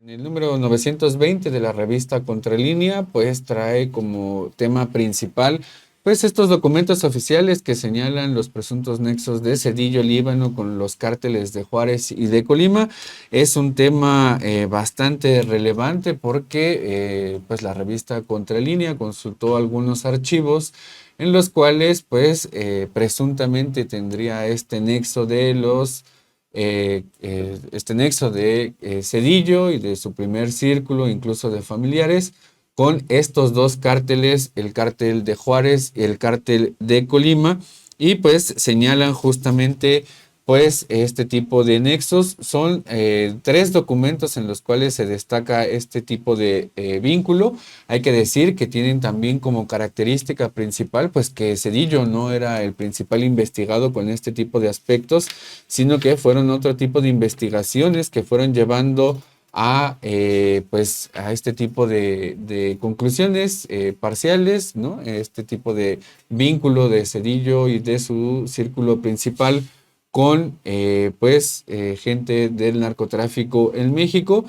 En el número 920 de la revista Contralínea, pues trae como tema principal, pues estos documentos oficiales que señalan los presuntos nexos de Zedillo Líbano con los cárteles de Juárez y de Colima. Es un tema bastante relevante porque pues la revista Contralínea consultó algunos archivos en los cuales pues presuntamente tendría este nexo de Zedillo y de su primer círculo, incluso de familiares, con estos dos cárteles, el cártel de Juárez y el cártel de Colima, y pues señalan justamente pues este tipo de nexos. Son tres documentos en los cuales se destaca este tipo de vínculo. Hay que decir que tienen también como característica principal pues que Zedillo no era el principal investigado con este tipo de aspectos, sino que fueron otro tipo de investigaciones que fueron llevando pues a este tipo de conclusiones parciales, ¿no? Este tipo de vínculo de Zedillo y de su círculo principal con gente del narcotráfico en México.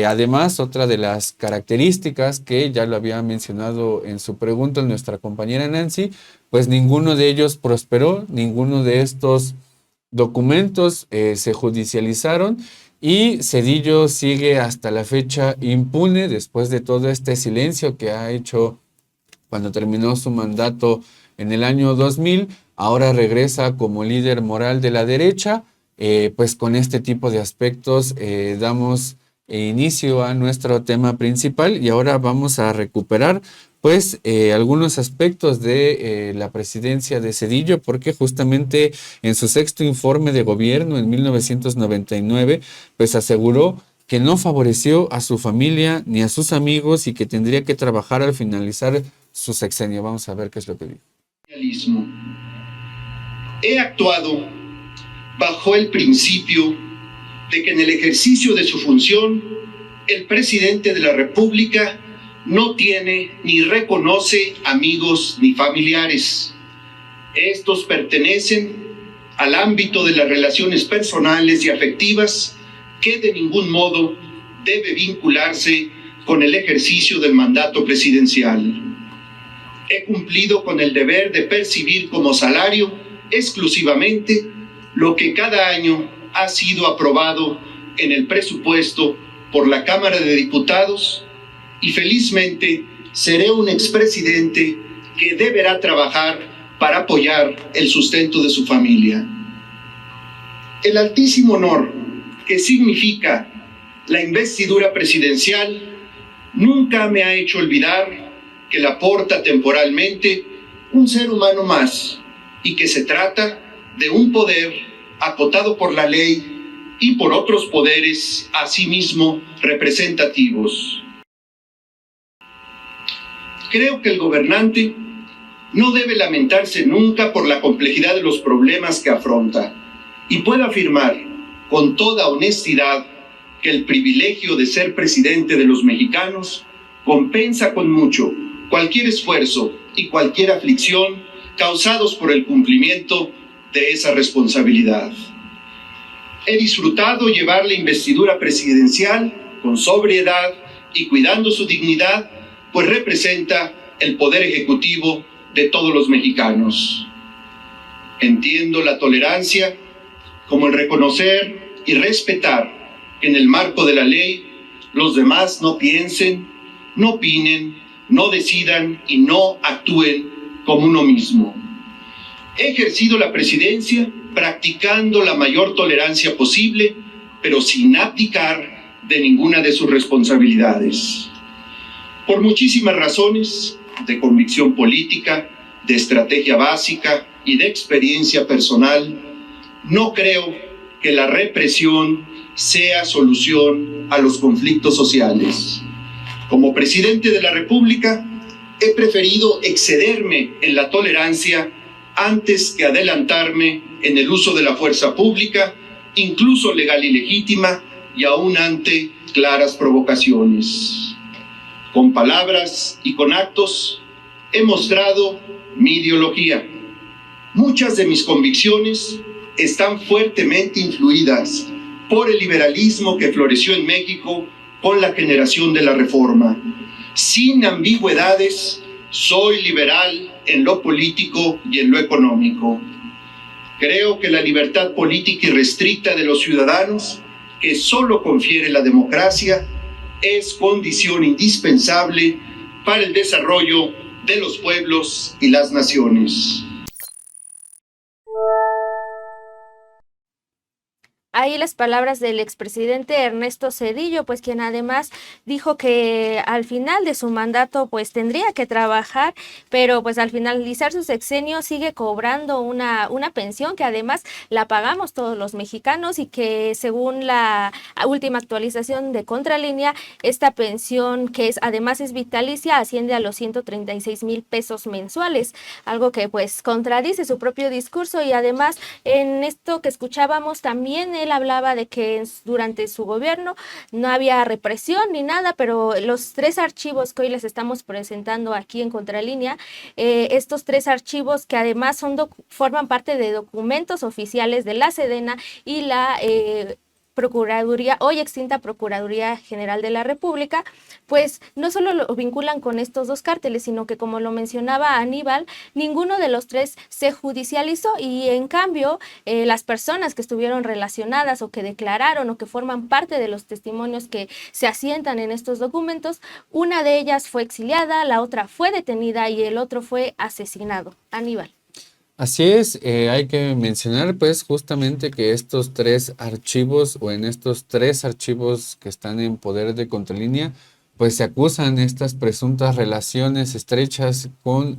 Además, otra de las características que ya lo había mencionado en su pregunta nuestra compañera Nancy, pues ninguno de ellos prosperó, ninguno de estos documentos se judicializaron y Zedillo sigue hasta la fecha impune después de todo este silencio que ha hecho cuando terminó su mandato en el año 2000. Ahora regresa como líder moral de la derecha. Pues con este tipo de aspectos damos inicio a nuestro tema principal y ahora vamos a recuperar pues algunos aspectos de la presidencia de Zedillo, porque justamente en su sexto informe de gobierno en 1999 pues aseguró que no favoreció a su familia ni a sus amigos y que tendría que trabajar al finalizar su sexenio. Vamos a ver qué es lo que dijo. He actuado bajo el principio de que en el ejercicio de su función el presidente de la República no tiene ni reconoce amigos ni familiares. Estos pertenecen al ámbito de las relaciones personales y afectivas que de ningún modo debe vincularse con el ejercicio del mandato presidencial. He cumplido con el deber de percibir como salario exclusivamente lo que cada año ha sido aprobado en el presupuesto por la Cámara de Diputados y felizmente seré un expresidente que deberá trabajar para apoyar el sustento de su familia. El altísimo honor que significa la investidura presidencial nunca me ha hecho olvidar que la porta temporalmente un ser humano más y que se trata de un poder acotado por la ley y por otros poderes asimismo representativos. Creo que el gobernante no debe lamentarse nunca por la complejidad de los problemas que afronta y puedo afirmar con toda honestidad que el privilegio de ser presidente de los mexicanos compensa con mucho cualquier esfuerzo y cualquier aflicción causados por el cumplimiento de esa responsabilidad. He disfrutado llevar la investidura presidencial con sobriedad y cuidando su dignidad, pues representa el poder ejecutivo de todos los mexicanos. Entiendo la tolerancia como el reconocer y respetar que en el marco de la ley los demás no piensen, no opinen, no decidan y no actúen como uno mismo. He ejercido la presidencia practicando la mayor tolerancia posible, pero sin abdicar de ninguna de sus responsabilidades. Por muchísimas razones de convicción política, de estrategia básica y de experiencia personal, no creo que la represión sea solución a los conflictos sociales. Como presidente de la República, he preferido excederme en la tolerancia antes que adelantarme en el uso de la fuerza pública, incluso legal y legítima, y aún ante claras provocaciones. Con palabras y con actos he mostrado mi ideología. Muchas de mis convicciones están fuertemente influidas por el liberalismo que floreció en México con la generación de la reforma. Sin ambigüedades, soy liberal en lo político y en lo económico. Creo que la libertad política irrestricta de los ciudadanos, que solo confiere la democracia, es condición indispensable para el desarrollo de los pueblos y las naciones. Ahí las palabras del expresidente Ernesto Zedillo, pues quien además dijo que al final de su mandato pues tendría que trabajar, pero pues al finalizar su sexenio sigue cobrando una pensión que además la pagamos todos los mexicanos y que según la última actualización de Contralínea, esta pensión que además es vitalicia asciende a los 136,000 pesos mensuales, algo que pues contradice su propio discurso y además en esto que escuchábamos también él hablaba de que durante su gobierno no había represión ni nada, pero los 3 archivos que hoy les estamos presentando aquí en Contralínea, estos 3 archivos que además forman parte de documentos oficiales de la Sedena y la Procuraduría, hoy extinta Procuraduría General de la República, pues no solo lo vinculan con estos 2 cárteles, sino que como lo mencionaba Aníbal, ninguno de los 3 se judicializó y en cambio las personas que estuvieron relacionadas o que declararon o que forman parte de los testimonios que se asientan en estos documentos, una de ellas fue exiliada, la otra fue detenida y el otro fue asesinado. Aníbal. Así es, hay que mencionar pues justamente que estos 3 archivos o en estos 3 archivos que están en poder de Contralínea, pues se acusan estas presuntas relaciones estrechas con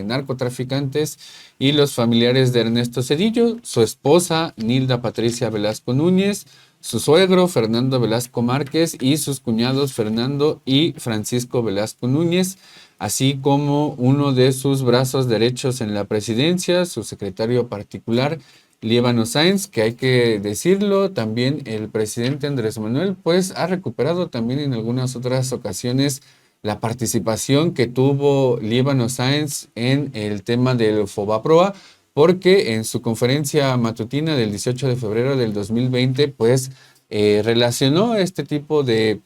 narcotraficantes y los familiares de Ernesto Zedillo, su esposa Nilda Patricia Velasco Núñez, su suegro Fernando Velasco Márquez y sus cuñados Fernando y Francisco Velasco Núñez, así como uno de sus brazos derechos en la presidencia, su secretario particular, Líbano Sáenz, que hay que decirlo, también el presidente Andrés Manuel, pues ha recuperado también en algunas otras ocasiones la participación que tuvo Líbano Sáenz en el tema del Fobaproa, porque en su conferencia matutina del 18 de febrero del 2020, pues relacionó a este tipo de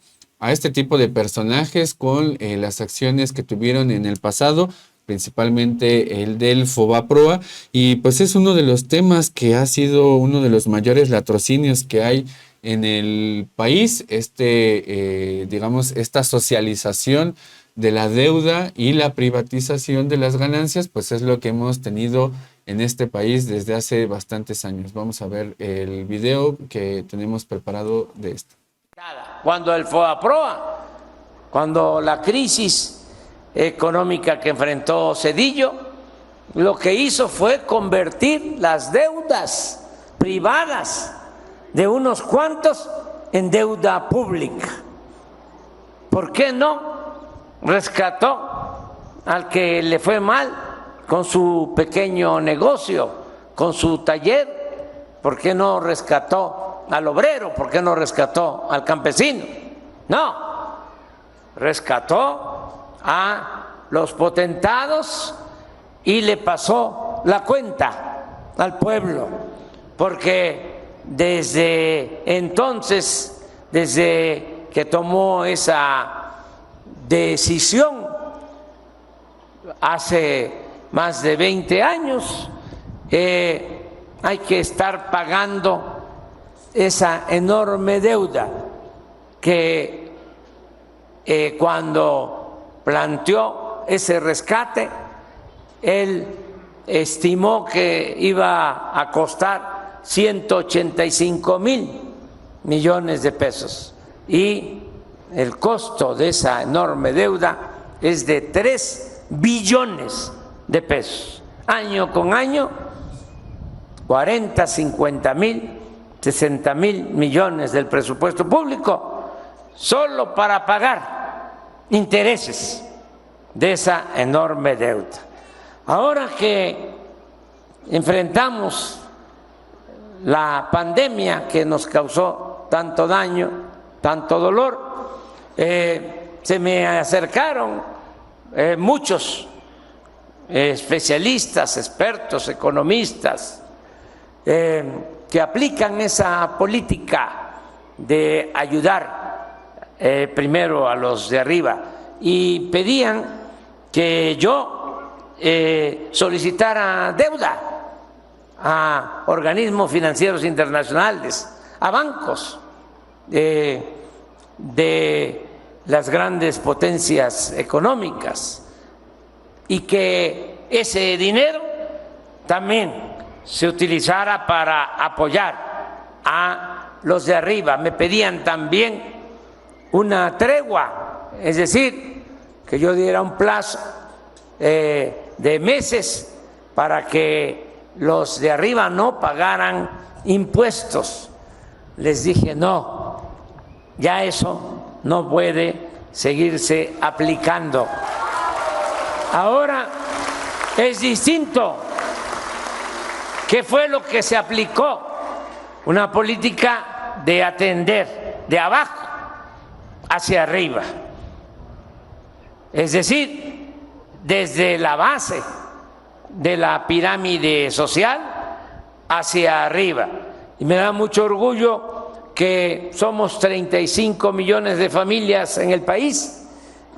personajes con las acciones que tuvieron en el pasado, principalmente el del Fobaproa, y pues es uno de los temas que ha sido uno de los mayores latrocinios que hay en el país, digamos, esta socialización de la deuda y la privatización de las ganancias, pues es lo que hemos tenido en este país desde hace bastantes años. Vamos a ver el video que tenemos preparado de esto. Cuando el Fobaproa, cuando la crisis económica que enfrentó Zedillo, lo que hizo fue convertir las deudas privadas de unos cuantos en deuda pública. ¿Por qué no rescató al que le fue mal con su pequeño negocio, con su taller? ¿Por qué no rescató al obrero? ¿Por qué no rescató al campesino? No, rescató a los potentados y le pasó la cuenta al pueblo, porque desde entonces, desde que tomó esa decisión hace más de 20 años, hay que estar pagando esa enorme deuda que cuando planteó ese rescate, él estimó que iba a costar 185,000 millones de pesos y el costo de esa enorme deuda es de 3 billones de pesos. Año con año, 40, 50,000, 60,000 millones del presupuesto público solo para pagar intereses de esa enorme deuda. Ahora que enfrentamos la pandemia que nos causó tanto daño, tanto dolor, se me acercaron muchos especialistas, expertos, economistas, que aplican esa política de ayudar primero a los de arriba y pedían que yo solicitara deuda a organismos financieros internacionales, a bancos de las grandes potencias económicas, y que ese dinero también se utilizara para apoyar a los de arriba. Me pedían también una tregua, es decir, que yo diera un plazo de meses para que los de arriba no pagaran impuestos. Les dije, no, ya eso no puede seguirse aplicando. Ahora es distinto. ¿Qué fue lo que se aplicó? Una política de atender de abajo hacia arriba. Es decir, desde la base de la pirámide social hacia arriba. Y me da mucho orgullo que somos 35 millones de familias en el país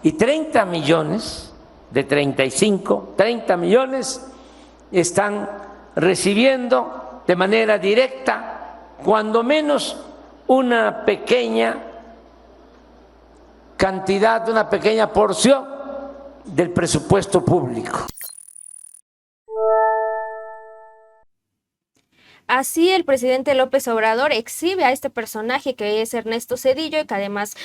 y 30 millones, de 35, 30 millones están recibiendo de manera directa, cuando menos, una pequeña cantidad, una pequeña porción del presupuesto público. Así, el presidente López Obrador exhibe a este personaje que es Ernesto Zedillo, y que además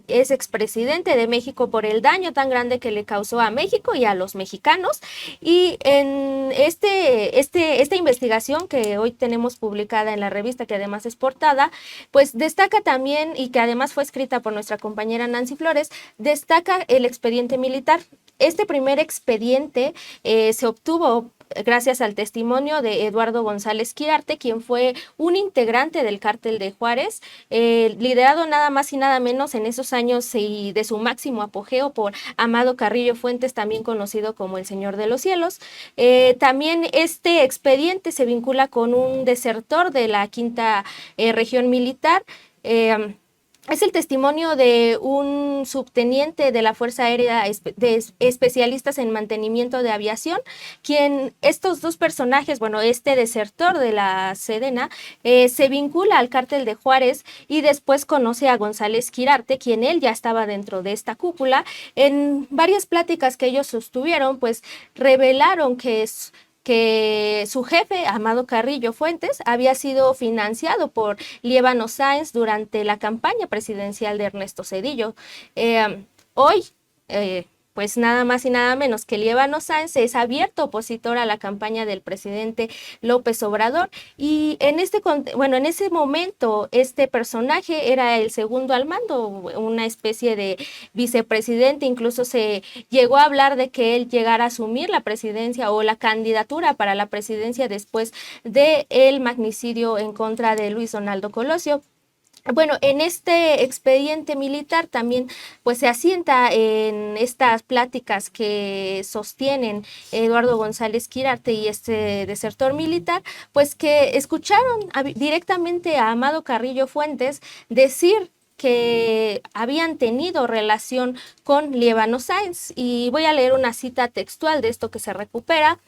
es expresidente de México, por el daño tan grande que le causó a México y a los mexicanos. Y en esta investigación que hoy tenemos publicada en la revista, que además es portada, pues destaca también, y que además fue escrita por nuestra compañera Nancy Flores, destaca el expediente militar. Este primer expediente se obtuvo gracias al testimonio de Eduardo González Quirarte, quien fue un integrante del Cártel de Juárez, liderado nada más y nada menos en esos años y de su máximo apogeo por Amado Carrillo Fuentes, también conocido como el Señor de los Cielos. También este expediente se vincula con un desertor de la Quinta Región Militar. Es el testimonio de un subteniente de la Fuerza Aérea de especialistas en mantenimiento de aviación, quien estos dos personajes, bueno, este desertor de la Sedena, se vincula al Cártel de Juárez y después conoce a González Quirarte, quien él ya estaba dentro de esta cúpula. En varias pláticas que ellos sostuvieron, pues revelaron que su jefe, Amado Carrillo Fuentes, había sido financiado por Líbano Sáenz durante la campaña presidencial de Ernesto Zedillo. Hoy, pues nada más y nada menos que Líbano Sáenz es abierto opositor a la campaña del presidente López Obrador, y en ese momento este personaje era el segundo al mando, una especie de vicepresidente. Incluso se llegó a hablar de que él llegara a asumir la presidencia o la candidatura para la presidencia después del magnicidio en contra de Luis Donaldo Colosio. Bueno, en este expediente militar también pues se asienta en estas pláticas que sostienen Eduardo González Quirarte y este desertor militar, pues que escucharon directamente a Amado Carrillo Fuentes decir que habían tenido relación con Líbano Sáenz. Y voy a leer una cita textual de esto que se recupera.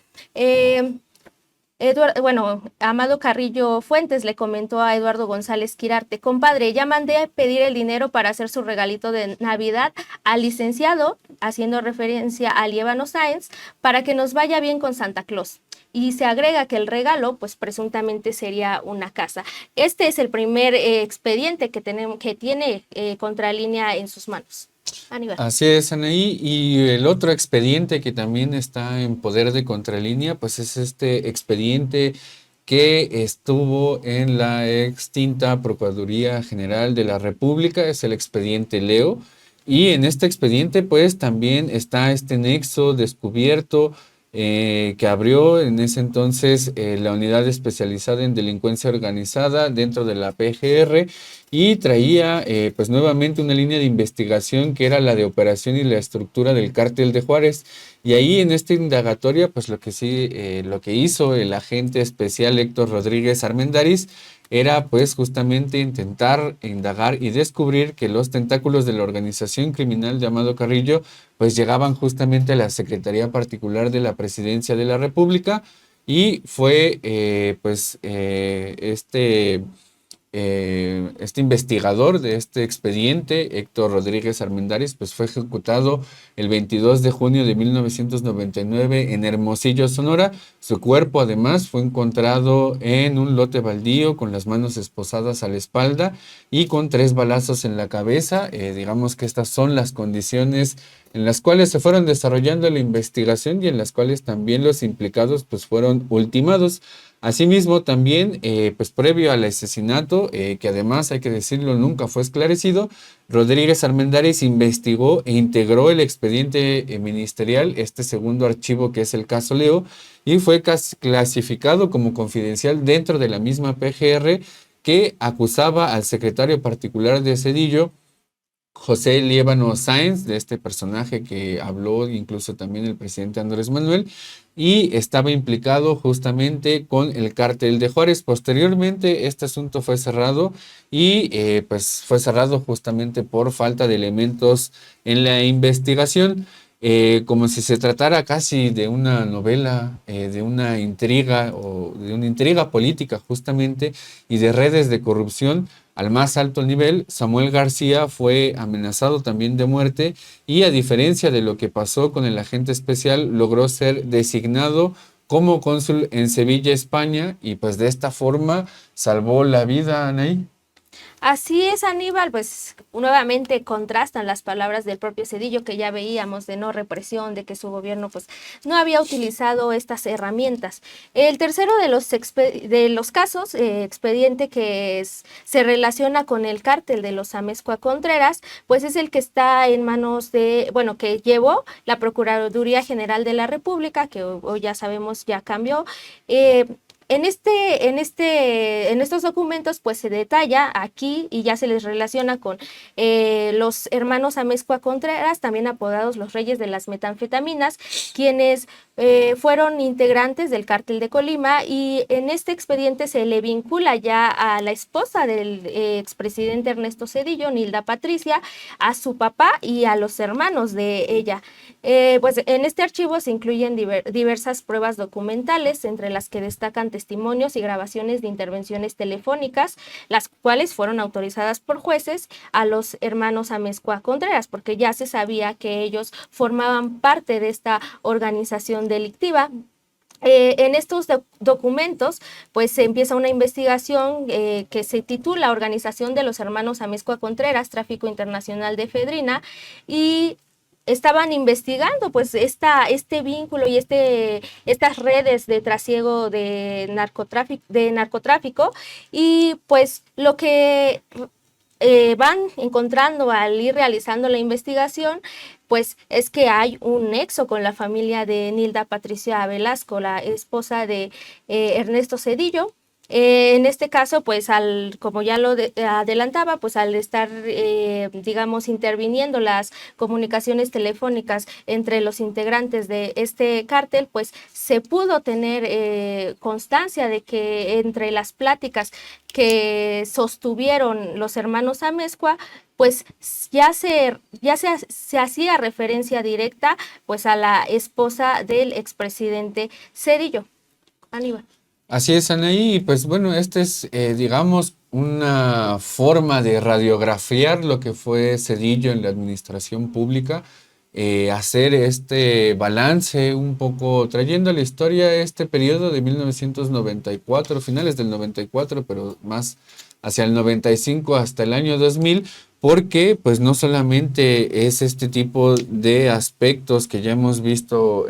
Amado Carrillo Fuentes le comentó a Eduardo González Quirarte: compadre, ya mandé a pedir el dinero para hacer su regalito de Navidad al licenciado, haciendo referencia a Líbano Sáenz, para que nos vaya bien con Santa Claus. Y se agrega que el regalo, pues presuntamente sería una casa. Este es el primer expediente que tiene Contralínea en sus manos. Aníbal. Así es, Anaí. Y el otro expediente que también está en poder de Contralínea, pues es este expediente que estuvo en la extinta Procuraduría General de la República, es el expediente Leo. Y en este expediente pues también está este nexo descubierto que abrió en ese entonces la unidad especializada en delincuencia organizada dentro de la PGR, y traía pues nuevamente una línea de investigación que era la de operación y la estructura del Cártel de Juárez. Y ahí en esta indagatoria pues lo que hizo el agente especial Héctor Rodríguez Armendáriz era pues justamente intentar indagar y descubrir que los tentáculos de la organización criminal llamado Carrillo pues llegaban justamente a la Secretaría Particular de la Presidencia de la República y fue este investigador de este expediente, Héctor Rodríguez Armendáriz, pues fue ejecutado el 22 de junio de 1999 en Hermosillo, Sonora. Su cuerpo además fue encontrado en un lote baldío con las manos esposadas a la espalda y con 3 balazos en la cabeza. Digamos que estas son las condiciones en las cuales se fueron desarrollando la investigación y en las cuales también los implicados pues fueron ultimados. Asimismo, también, pues previo al asesinato, que además hay que decirlo, nunca fue esclarecido, Rodríguez Armendáriz investigó e integró el expediente ministerial, este segundo archivo que es el caso Leo, y fue clasificado como confidencial dentro de la misma PGR que acusaba al secretario particular de Zedillo, José Liévano Sáenz, de este personaje que habló incluso también el presidente Andrés Manuel, y estaba implicado justamente con el cártel de Juárez. Posteriormente este asunto fue cerrado y pues fue cerrado justamente por falta de elementos en la investigación. Como si se tratara casi de una novela, de una intriga o de una intriga política justamente y de redes de corrupción al más alto nivel. Samuel García fue amenazado también de muerte y, a diferencia de lo que pasó con el agente especial, logró ser designado como cónsul en Sevilla, España, y pues de esta forma salvó la vida, Anaí. Así es, Aníbal, pues nuevamente contrastan las palabras del propio Zedillo que ya veíamos de no represión, de que su gobierno pues no había utilizado estas herramientas. El tercero de los casos, expediente que se relaciona con el cártel de los Amezcua Contreras, pues es el que está en manos que llevó la Procuraduría General de la República, que hoy ya sabemos ya cambió. En estos documentos pues se detalla aquí y ya se les relaciona con los hermanos Amezcua Contreras, también apodados los Reyes de las Metanfetaminas, quienes fueron integrantes del cártel de Colima, y en este expediente se le vincula ya a la esposa del expresidente Ernesto Zedillo, Nilda Patricia, a su papá y a los hermanos de ella. Pues en este archivo se incluyen diversas pruebas documentales, entre las que destacan testimonios y grabaciones de intervenciones telefónicas, las cuales fueron autorizadas por jueces a los hermanos Amezcua Contreras, porque ya se sabía que ellos formaban parte de esta organización delictiva. En estos documentos pues se empieza una investigación que se titula Organización de los Hermanos Amezcua Contreras, Tráfico Internacional de Efedrina, y estaban investigando pues este vínculo y estas redes de trasiego de narcotráfico, y pues lo que van encontrando al ir realizando la investigación pues es que hay un nexo con la familia de Nilda Patricia Velasco, la esposa de Ernesto Zedillo. En este caso, pues como ya lo adelantaba, pues al estar, digamos, interviniendo las comunicaciones telefónicas entre los integrantes de este cártel, pues se pudo tener constancia de que entre las pláticas que sostuvieron los hermanos Amezcua, pues ya se hacía referencia directa pues a la esposa del expresidente Zedillo. Aníbal. Así es, Anaí, y pues bueno, este es, digamos, una forma de radiografiar lo que fue Zedillo en la administración pública, hacer este balance un poco, trayendo a la historia este periodo de 1994, finales del 94, pero más hacia el 95 hasta el año 2000, porque pues no solamente es este tipo de aspectos que ya hemos visto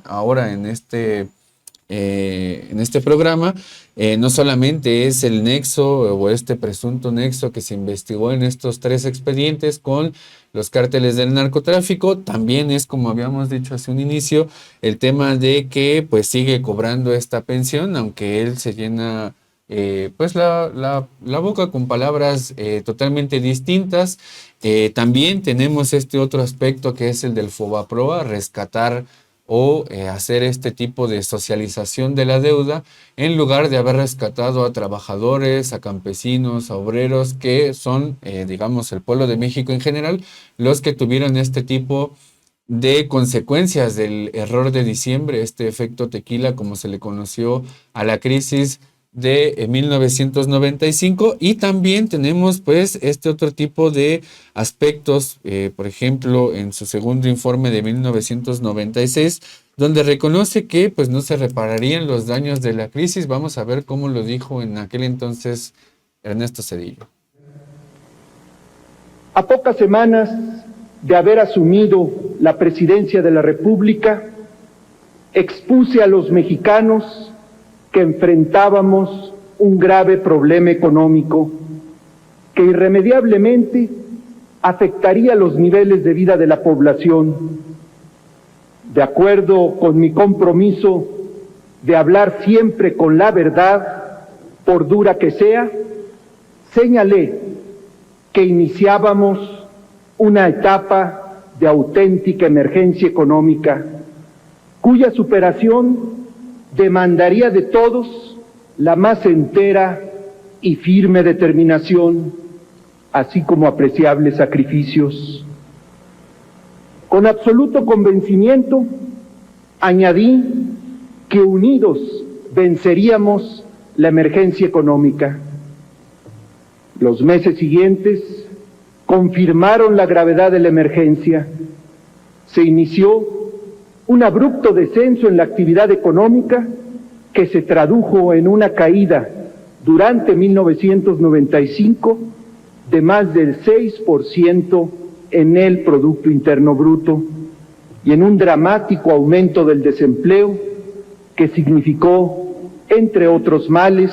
ahora en este programa, no solamente es el nexo o este presunto nexo que se investigó en estos 3 expedientes con los cárteles del narcotráfico, también es, como habíamos dicho hace un inicio, el tema de que pues sigue cobrando esta pensión, aunque él se llena pues la boca con palabras totalmente distintas. También tenemos este otro aspecto que es el del Fobaproa, rescatar o hacer este tipo de socialización de la deuda en lugar de haber rescatado a trabajadores, a campesinos, a obreros, que son, digamos, el pueblo de México en general, los que tuvieron este tipo de consecuencias del error de diciembre, este efecto tequila, como se le conoció a la crisis de 1995. Y también tenemos pues este otro tipo de aspectos, por ejemplo, en su segundo informe de 1996, donde reconoce que pues no se repararían los daños de la crisis. Vamos a ver cómo lo dijo en aquel entonces Ernesto Zedillo. A pocas semanas de haber asumido la presidencia de la República, expuse a los mexicanos que enfrentábamos un grave problema económico que irremediablemente afectaría los niveles de vida de la población. De acuerdo con mi compromiso de hablar siempre con la verdad, por dura que sea, señalé que iniciábamos una etapa de auténtica emergencia económica, cuya superación demandaría de todos la más entera y firme determinación, así como apreciables sacrificios. Con absoluto convencimiento, añadí que unidos venceríamos la emergencia económica. Los meses siguientes confirmaron la gravedad de la emergencia. Se inició un abrupto descenso en la actividad económica que se tradujo en una caída durante 1995 de más del 6% en el Producto Interno Bruto y en un dramático aumento del desempleo que significó, entre otros males,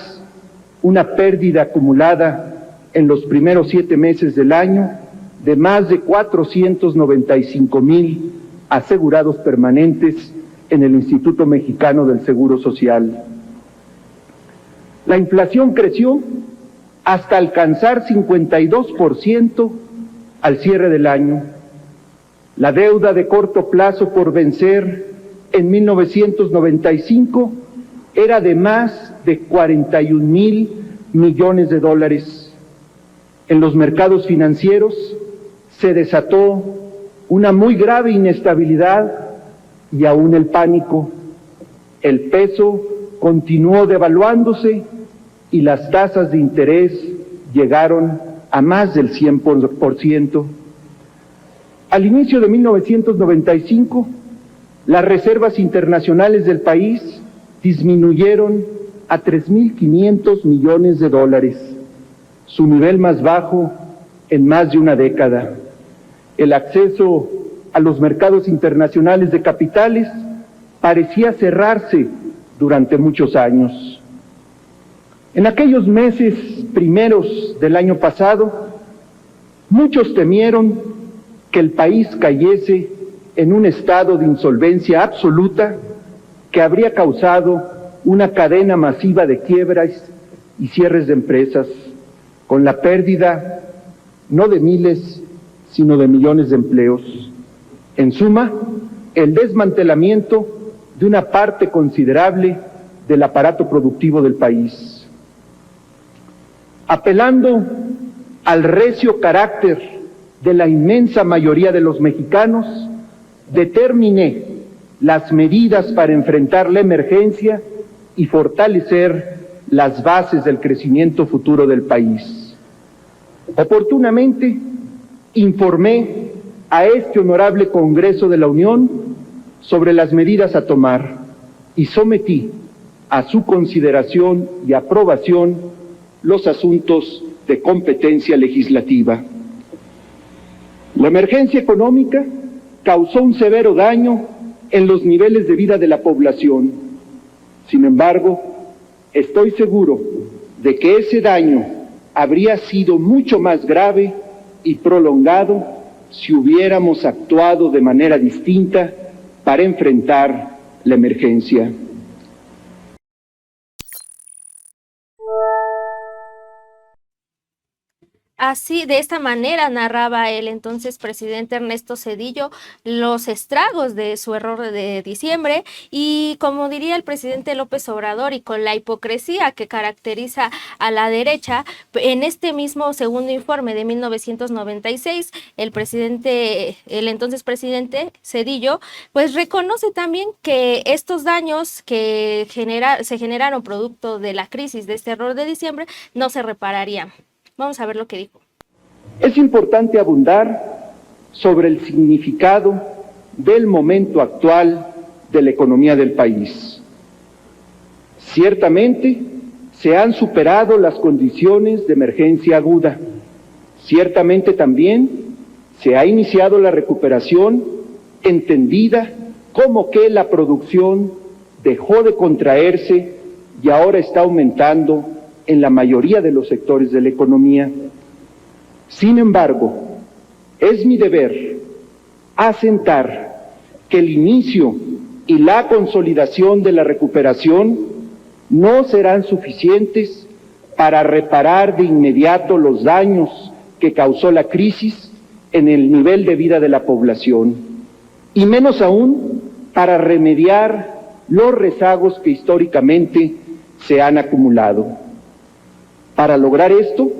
una pérdida acumulada en los primeros 7 meses del año de más de 495,000 asegurados permanentes en el Instituto Mexicano del Seguro Social. La inflación creció hasta alcanzar 52% al cierre del año. La deuda de corto plazo por vencer en 1995 era de más de 41,000 millones de dólares. En los mercados financieros se desató una muy grave inestabilidad y aún el pánico. El peso continuó devaluándose y las tasas de interés llegaron a más del 100%. Al inicio de 1995, las reservas internacionales del país disminuyeron a 3,500 millones de dólares, su nivel más bajo en más de una década. El acceso a los mercados internacionales de capitales parecía cerrarse durante muchos años. En aquellos meses primeros del año pasado, muchos temieron que el país cayese en un estado de insolvencia absoluta que habría causado una cadena masiva de quiebras y cierres de empresas, con la pérdida no de miles, sino de millones de empleos. En suma, el desmantelamiento de una parte considerable del aparato productivo del país. Apelando al recio carácter de la inmensa mayoría de los mexicanos, determiné las medidas para enfrentar la emergencia y fortalecer las bases del crecimiento futuro del país. Oportunamente, informé a este honorable Congreso de la Unión sobre las medidas a tomar y sometí a su consideración y aprobación los asuntos de competencia legislativa. La emergencia económica causó un severo daño en los niveles de vida de la población. Sin embargo, estoy seguro de que ese daño habría sido mucho más grave y prolongado si hubiéramos actuado de manera distinta para enfrentar la emergencia. Así, de esta manera narraba el entonces presidente Ernesto Zedillo los estragos de su error de diciembre, y como diría el presidente López Obrador, y con la hipocresía que caracteriza a la derecha, en este mismo segundo informe de 1996, el entonces presidente Zedillo, pues reconoce también que estos daños que se generaron producto de la crisis de este error de diciembre no se repararían. Vamos a ver lo que dijo. Es importante abundar sobre el significado del momento actual de la economía del país. Ciertamente, se han superado las condiciones de emergencia aguda. Ciertamente también se ha iniciado la recuperación entendida como que la producción dejó de contraerse y ahora está aumentando en la mayoría de los sectores de la economía. Sin embargo, es mi deber asentar que el inicio y la consolidación de la recuperación no serán suficientes para reparar de inmediato los daños que causó la crisis en el nivel de vida de la población, y menos aún para remediar los rezagos que históricamente se han acumulado. Para lograr esto,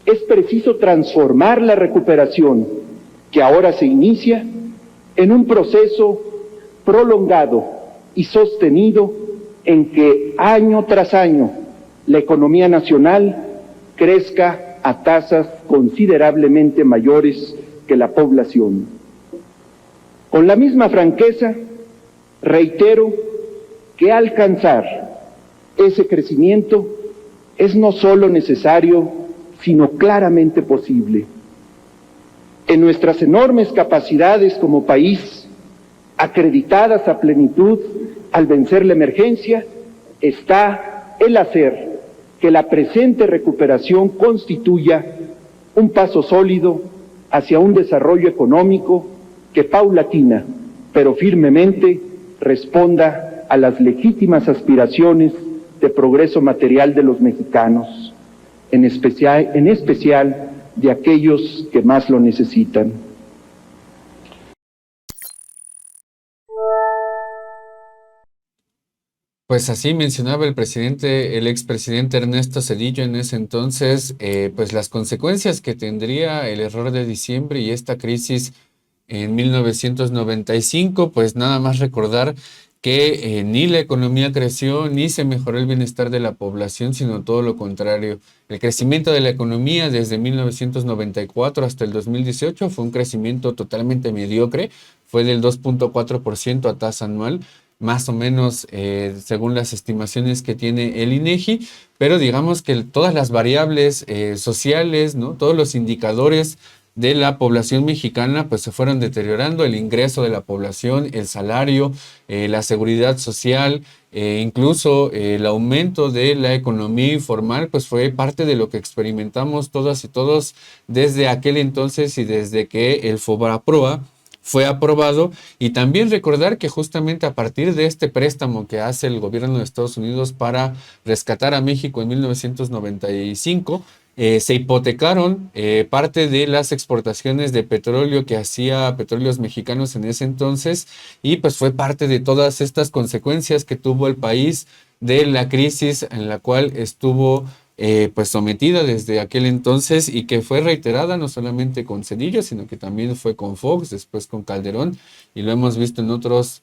es preciso transformar la recuperación que ahora se inicia en un proceso prolongado y sostenido en que año tras año la economía nacional crezca a tasas considerablemente mayores que la población. Con la misma franqueza, reitero que alcanzar ese crecimiento es no solo necesario, sino claramente posible. En nuestras enormes capacidades como país, acreditadas a plenitud al vencer la emergencia, está el hacer que la presente recuperación constituya un paso sólido hacia un desarrollo económico que paulatina, pero firmemente, responda a las legítimas aspiraciones de progreso material de los mexicanos, en especial de aquellos que más lo necesitan. Pues así mencionaba el expresidente Ernesto Zedillo en ese entonces, pues las consecuencias que tendría el error de diciembre y esta crisis en 1995, pues nada más recordar que ni la economía creció ni se mejoró el bienestar de la población, sino todo lo contrario. El crecimiento de la economía desde 1994 hasta el 2018 fue un crecimiento totalmente mediocre, fue del 2.4% a tasa anual, más o menos según las estimaciones que tiene el INEGI, pero digamos que todas las variables sociales, ¿no? Todos los indicadores de la población mexicana pues se fueron deteriorando, el ingreso de la población, el salario, la seguridad social, incluso el aumento de la economía informal pues fue parte de lo que experimentamos todas y todos desde aquel entonces y desde que el FOBAPROA fue aprobado. Y también recordar que justamente a partir de este préstamo que hace el gobierno de Estados Unidos para rescatar a México en 1995, se hipotecaron parte de las exportaciones de petróleo que hacía Petróleos Mexicanos en ese entonces, y pues fue parte de todas estas consecuencias que tuvo el país de la crisis en la cual estuvo pues sometida desde aquel entonces, y que fue reiterada no solamente con Zedillo, sino que también fue con Fox, después con Calderón, y lo hemos visto en otras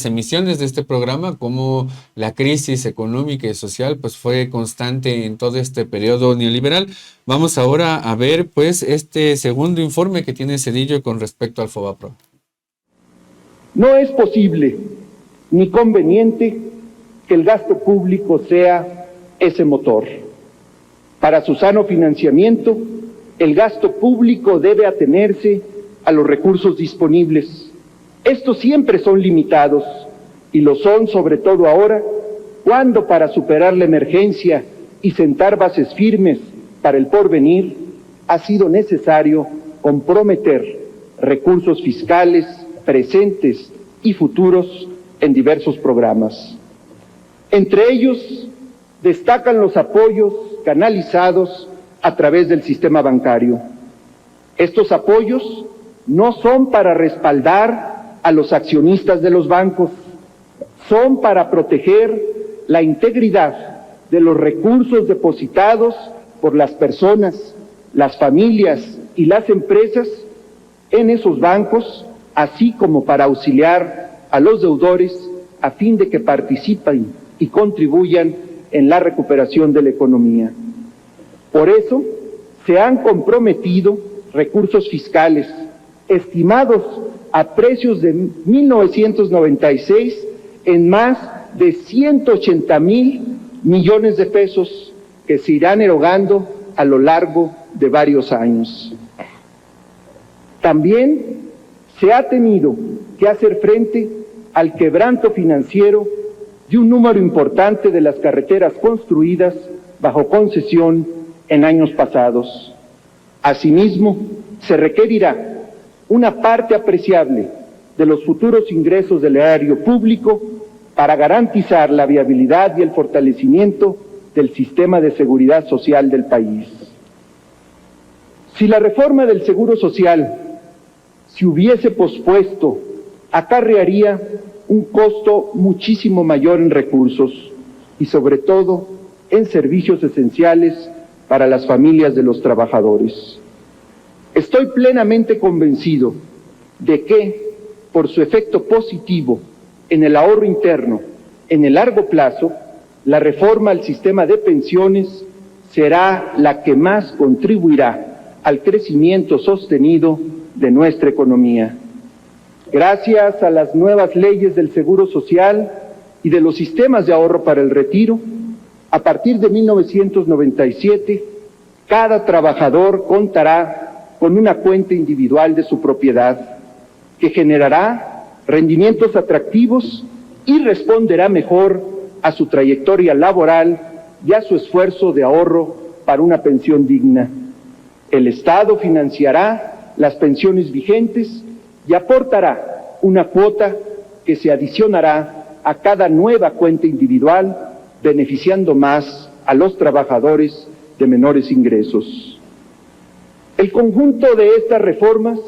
emisiones de este programa, como la crisis económica y social pues fue constante en todo este periodo neoliberal. Vamos ahora a ver pues este segundo informe que tiene Zedillo con respecto al FOBAPROA. No es posible ni conveniente que el gasto público sea ese motor. Para su sano financiamiento, el gasto público debe atenerse a los recursos disponibles. Estos siempre son limitados, y lo son sobre todo ahora, cuando para superar la emergencia y sentar bases firmes para el porvenir, ha sido necesario comprometer recursos fiscales presentes y futuros en diversos programas. Entre ellos destacan los apoyos canalizados a través del sistema bancario. Estos apoyos no son para respaldar a los accionistas de los bancos, son para proteger la integridad de los recursos depositados por las personas, las familias y las empresas en esos bancos, así como para auxiliar a los deudores a fin de que participen y contribuyan en la recuperación de la economía. Por eso, se han comprometido recursos fiscales estimados a precios de 1996 en más de 180,000 millones de pesos que se irán erogando a lo largo de varios años. También se ha tenido que hacer frente al quebranto financiero de un número importante de las carreteras construidas bajo concesión en años pasados. Asimismo, se requerirá una parte apreciable de los futuros ingresos del erario público para garantizar la viabilidad y el fortalecimiento del sistema de seguridad social del país. Si la reforma del Seguro Social se hubiese pospuesto, acarrearía un costo muchísimo mayor en recursos y sobre todo en servicios esenciales para las familias de los trabajadores. Estoy plenamente convencido de que, por su efecto positivo en el ahorro interno en el largo plazo, la reforma al sistema de pensiones será la que más contribuirá al crecimiento sostenido de nuestra economía. Gracias a las nuevas leyes del Seguro Social y de los sistemas de ahorro para el retiro, a partir de 1997, cada trabajador contará con una cuenta individual de su propiedad, que generará rendimientos atractivos y responderá mejor a su trayectoria laboral y a su esfuerzo de ahorro para una pensión digna. El Estado financiará las pensiones vigentes y aportará una cuota que se adicionará a cada nueva cuenta individual, beneficiando más a los trabajadores de menores ingresos. El conjunto de estas reformas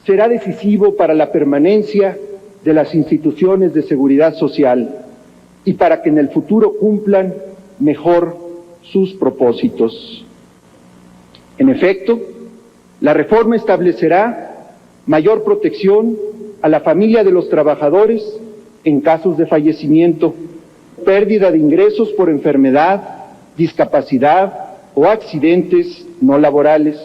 será decisivo para la permanencia de las instituciones de seguridad social y para que en el futuro cumplan mejor sus propósitos. En efecto, la reforma establecerá mayor protección a la familia de los trabajadores en casos de fallecimiento, pérdida de ingresos por enfermedad, discapacidad o accidentes no laborales.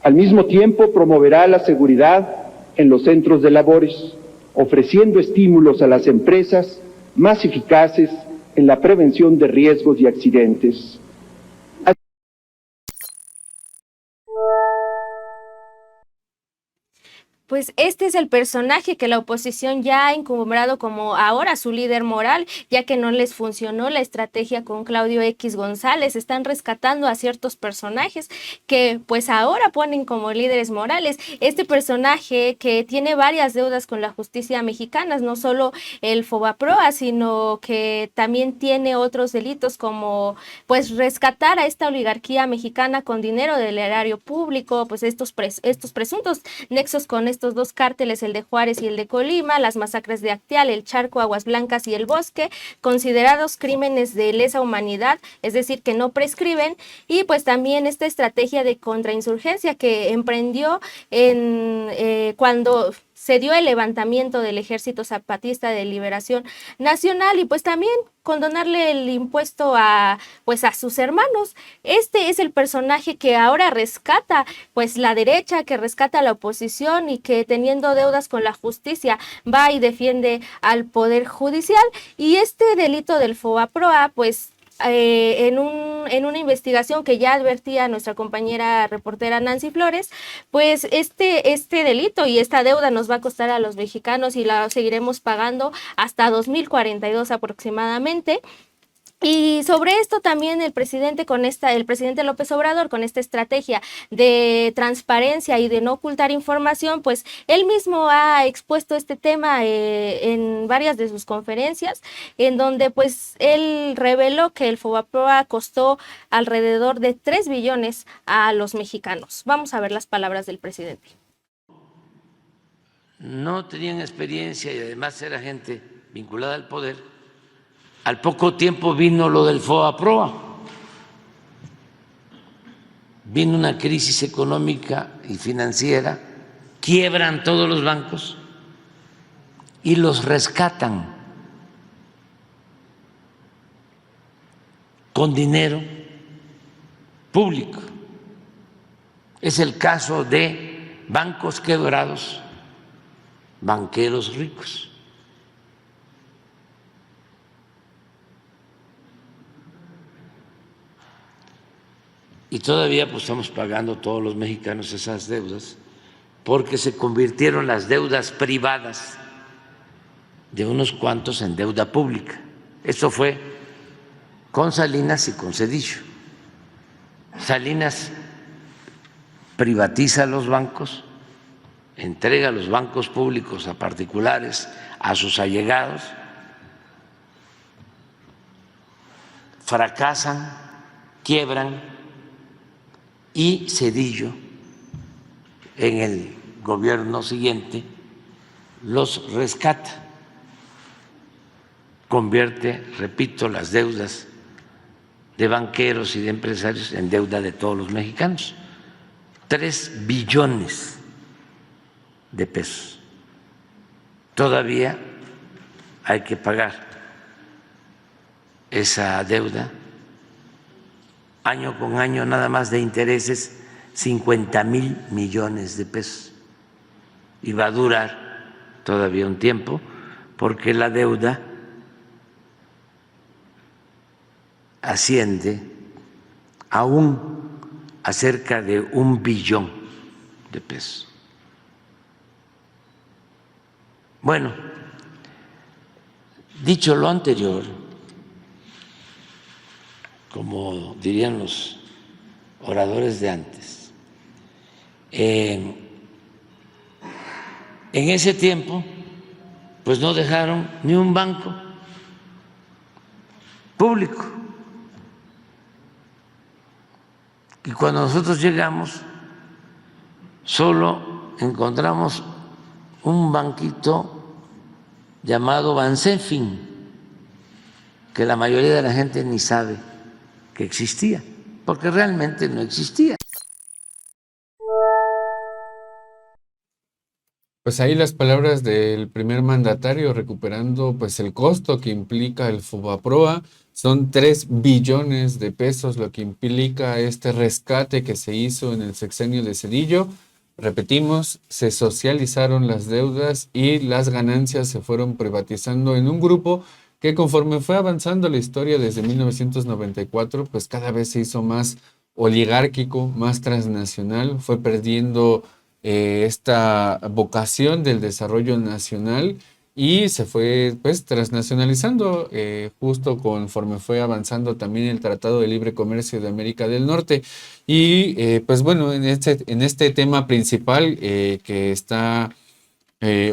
Al mismo tiempo, promoverá la seguridad en los centros de labores, ofreciendo estímulos a las empresas más eficaces en la prevención de riesgos y accidentes. Pues este es el personaje que la oposición ya ha encumbrado como ahora su líder moral, ya que no les funcionó la estrategia con Claudio X González. Están rescatando a ciertos personajes que pues ahora ponen como líderes morales. Este personaje que tiene varias deudas con la justicia mexicana, no solo el Fobaproa, sino que también tiene otros delitos como pues rescatar a esta oligarquía mexicana con dinero del erario público, pues estos presuntos nexos con estos dos cárteles, el de Juárez y el de Colima, las masacres de Acteal, el Charco, Aguas Blancas y el Bosque, considerados crímenes de lesa humanidad, es decir, que no prescriben, y pues también esta estrategia de contrainsurgencia que emprendió cuando se dio el levantamiento del Ejército Zapatista de Liberación Nacional, y pues también condonarle el impuesto a sus hermanos. Este es el personaje que ahora rescata pues la derecha, que rescata a la oposición y que teniendo deudas con la justicia va y defiende al Poder Judicial. Y este delito del Fobaproa pues en una investigación que ya advertía nuestra compañera reportera Nancy Flores, pues este delito y esta deuda nos va a costar a los mexicanos y la seguiremos pagando hasta 2042 aproximadamente. Y sobre esto también el presidente López Obrador, con esta estrategia de transparencia y de no ocultar información, pues él mismo ha expuesto este tema en varias de sus conferencias, en donde pues él reveló que el Fobaproa costó alrededor de 3 billones a los mexicanos. Vamos a ver las palabras del presidente. No tenían experiencia y además era gente vinculada al poder. Al poco tiempo vino lo del Fobaproa, vino una crisis económica y financiera, quiebran todos los bancos y los rescatan con dinero público. Es el caso de bancos quebrados, banqueros ricos. Y todavía pues estamos pagando todos los mexicanos esas deudas porque se convirtieron las deudas privadas de unos cuantos en deuda pública. Esto fue con Salinas y con Zedillo. Salinas privatiza los bancos, entrega los bancos públicos a particulares, a sus allegados, fracasan, quiebran, y Zedillo en el gobierno siguiente los rescata, convierte, repito, las deudas de banqueros y de empresarios en deuda de todos los mexicanos. 3 billones de pesos. Todavía hay que pagar esa deuda año con año, nada más de intereses, 50,000 millones de pesos. Y va a durar todavía un tiempo porque la deuda asciende aún a cerca de 1 billón de pesos. Bueno, dicho lo anterior, como dirían los oradores de antes, en ese tiempo pues no dejaron ni un banco público. Y cuando nosotros llegamos solo encontramos un banquito llamado Bansenfin, que la mayoría de la gente ni sabe que existía, porque realmente no existía. Pues ahí las palabras del primer mandatario recuperando pues el costo que implica el Fobaproa. Son 3 billones de pesos lo que implica este rescate que se hizo en el sexenio de Zedillo. Repetimos, se socializaron las deudas y las ganancias se fueron privatizando en un grupo que conforme fue avanzando la historia desde 1994, pues cada vez se hizo más oligárquico, más transnacional, fue perdiendo esta vocación del desarrollo nacional y se fue pues transnacionalizando justo conforme fue avanzando también el Tratado de Libre Comercio de América del Norte. Y pues bueno, en este tema principal que está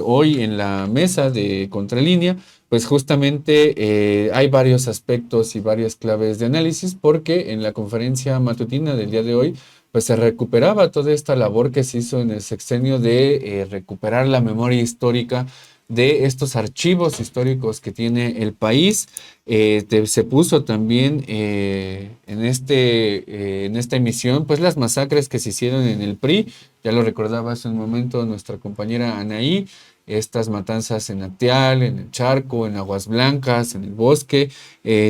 hoy en la mesa de Contralínea, pues justamente hay varios aspectos y varias claves de análisis porque en la conferencia matutina del día de hoy pues se recuperaba toda esta labor que se hizo en el sexenio de recuperar la memoria histórica de estos archivos históricos que tiene el país. Se puso también en esta emisión pues las masacres que se hicieron en el PRI, ya lo recordaba hace un momento nuestra compañera Anaí, estas matanzas en Acteal, en el Charco, en Aguas Blancas, en el Bosque,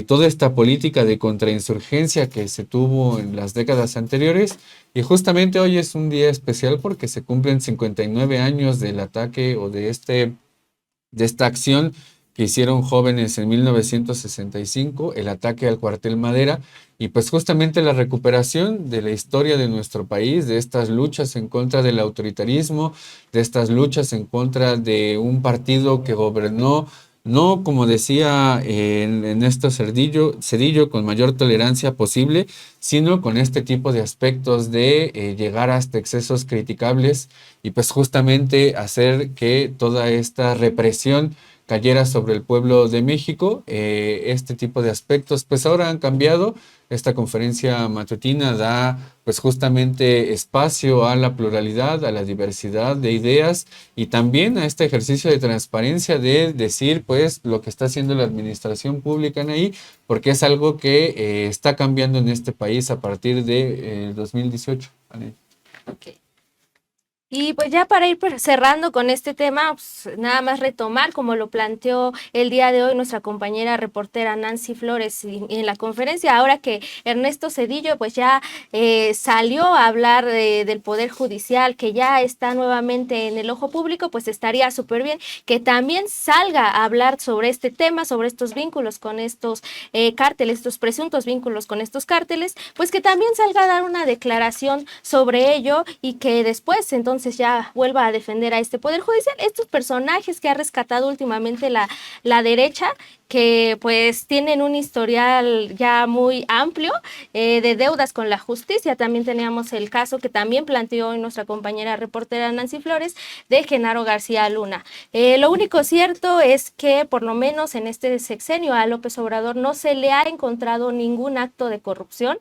toda esta política de contrainsurgencia que se tuvo en las décadas anteriores. Y justamente hoy es un día especial porque se cumplen 59 años del ataque o de esta acción que hicieron jóvenes en 1965, el ataque al cuartel Madera, y pues justamente la recuperación de la historia de nuestro país, de estas luchas en contra del autoritarismo, de estas luchas en contra de un partido que gobernó no, como decía en esto Cedillo, con mayor tolerancia posible, sino con este tipo de aspectos de llegar hasta excesos criticables y pues justamente hacer que toda esta represión cayera sobre el pueblo de México. Este tipo de aspectos pues ahora han cambiado. Esta conferencia matutina da pues justamente espacio a la pluralidad, a la diversidad de ideas y también a este ejercicio de transparencia de decir pues lo que está haciendo la administración pública en ahí, porque es algo que está cambiando en este país a partir de 2018. ¿Vale? Ok. Y pues ya para ir cerrando con este tema, pues nada más retomar como lo planteó el día de hoy nuestra compañera reportera Nancy Flores en la conferencia, ahora que Ernesto Zedillo pues ya salió a hablar del Poder Judicial, que ya está nuevamente en el ojo público, pues estaría súper bien que también salga a hablar sobre este tema, sobre estos vínculos con estos cárteles, estos presuntos vínculos con estos cárteles, pues que también salga a dar una declaración sobre ello y que después entonces ya vuelva a defender a este Poder Judicial, estos personajes que ha rescatado últimamente la derecha, que pues tienen un historial ya muy amplio de deudas con la justicia. También teníamos el caso que también planteó nuestra compañera reportera Nancy Flores de Genaro García Luna. Lo único cierto es que por lo menos en este sexenio a López Obrador no se le ha encontrado ningún acto de corrupción.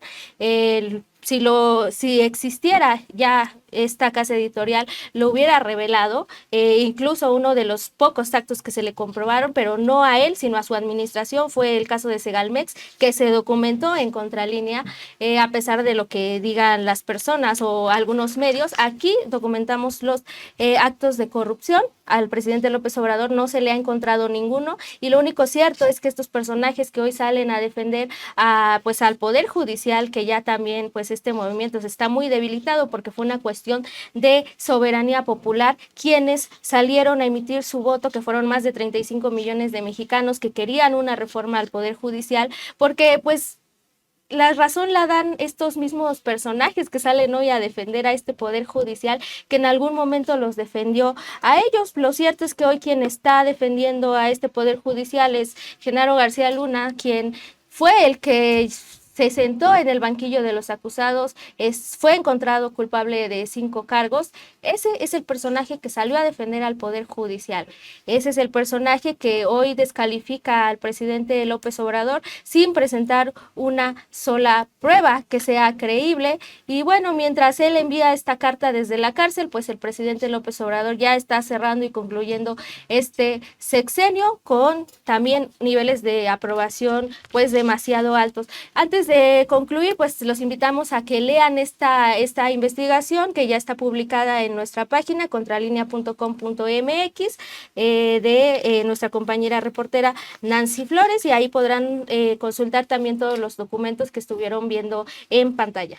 Si existiera ya esta casa editorial, lo hubiera revelado, incluso uno de los pocos actos que se le comprobaron, pero no a él, sino a su administración, fue el caso de Segalmex, que se documentó en contralínea, a pesar de lo que digan las personas o algunos medios. Aquí documentamos los actos de corrupción. Al presidente López Obrador no se le ha encontrado ninguno, y lo único cierto es que estos personajes que hoy salen a defender pues al Poder Judicial, que ya también pues este movimiento se está muy debilitado porque fue una cuestión de soberanía popular, quienes salieron a emitir su voto, que fueron más de 35 millones de mexicanos que querían una reforma al Poder Judicial, porque pues la razón la dan estos mismos personajes que salen hoy a defender a este Poder Judicial, que en algún momento los defendió a ellos. Lo cierto es que hoy quien está defendiendo a este Poder Judicial es Genaro García Luna, quien fue el que se sentó en el banquillo de los acusados, fue encontrado culpable de 5 cargos. Ese es el personaje que salió a defender al Poder Judicial. Ese es el personaje que hoy descalifica al presidente López Obrador sin presentar una sola prueba que sea creíble. Y bueno, mientras él envía esta carta desde la cárcel, pues el presidente López Obrador ya está cerrando y concluyendo este sexenio con también niveles de aprobación pues demasiado altos. Antes de concluir, pues los invitamos a que lean esta investigación que ya está publicada en nuestra página contralinea.com.mx de nuestra compañera reportera Nancy Flores, y ahí podrán consultar también todos los documentos que estuvieron viendo en pantalla.